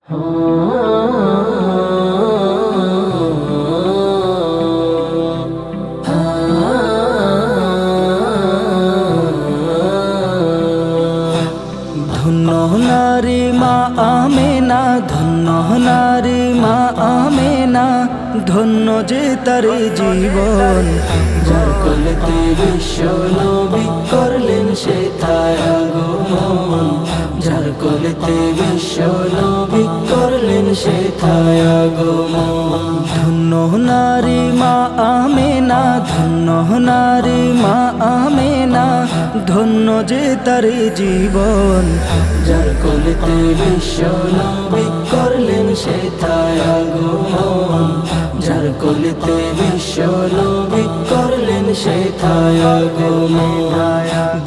ধন্য নারী মা আমেনা, ধন্য নারী মা আমেনা, ধন্য যে তার জীবন। যার কোলেতে বিশ্ব নবী করলেন সেথায় আগমন, যার কোলেতে বিশ্ব নবী করলেন সেথায় আগমন। ধন্য নারী মা আমেনা, ধন্য নারী মা আমেনা, ধন্য যে তার জীবন। যার কোলেতে বিশ্ব নবী করলেন সেথায় আগমন, যার কোলেতে বিশ্ব নবী করলেন সেথায় আগমন।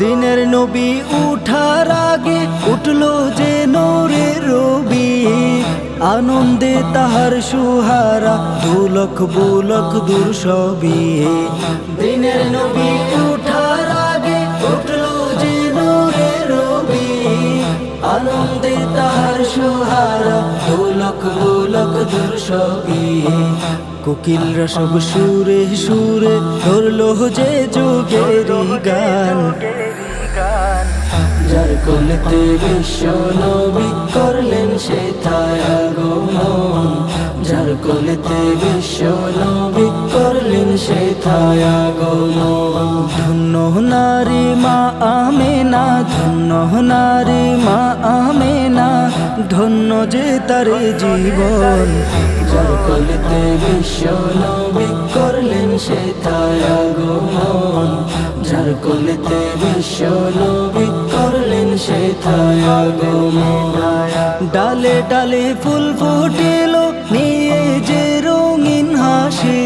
দিনের নবী উঠার আগে উঠলো যে নূরের রবি, আনন্দে তাহার সুহারা দুলক বুলক দূর সবই। দিনের নবী উঠার আগে উঠলো যে নূরের রবি, আনন্দে তাহার সুহারা দুলক বুলক দূর সবই। কোকিলরা সব সুরে সুরে ধরলো যে যোগের গান। যার কোলেতে বিশ্ব নবী করলেন সেথায় আগমন, যার কোলেতে বিশ্ব নবী করলেন সেথায় আগমন। ধন্য নারী মা আমেনা, ধন্য নারী মা আমেনা, ধন্য যে তার জীবন। যার কোলেতে বিশ্ব নবী করলেন সেথায় আগমন, যার কোলেতে বিশ্ব নবী করলেন সেথায় আগমন। ডালে ডালে ফুল ফুটিলো নিয়ে যে রঙিন হাসি,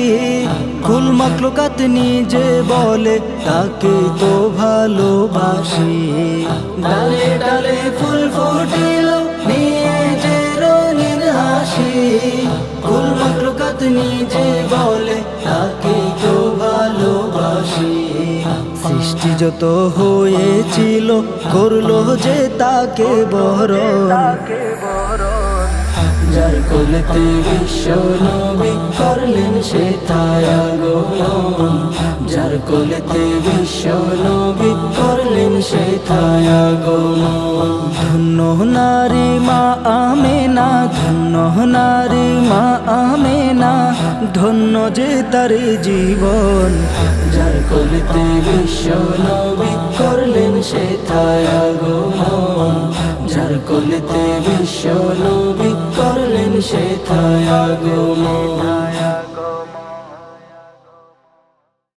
ফুল মাখলুকাত নিজে বলে তাকে তো ভালোবাসি। ডালে ডালে ফুল ফুটিলো নিয়ে যে রঙিন হাসি, ফুল মাখলুকাত নিজে বলে তাকে তো ভালোবাসি। সৃষ্টি যত হয়েছিল করলো যে তাকে বরণ, যার কোলেতে বিশ্ব নবী করলেন সেথায় আগমন, যার কোলেতে বিশ্ব নবী করলেন সেথায় আগমন। ধন্য নারী মা আমেনা, ধন্য নারী মা আমেনা, ধন্য যে তার জীবন। যার কোলেতে বিশ্ব নবী করলেন সেথায় আগমন, যার কোলেতে বিশ্ব নবী করলেন সেথায় আগমন।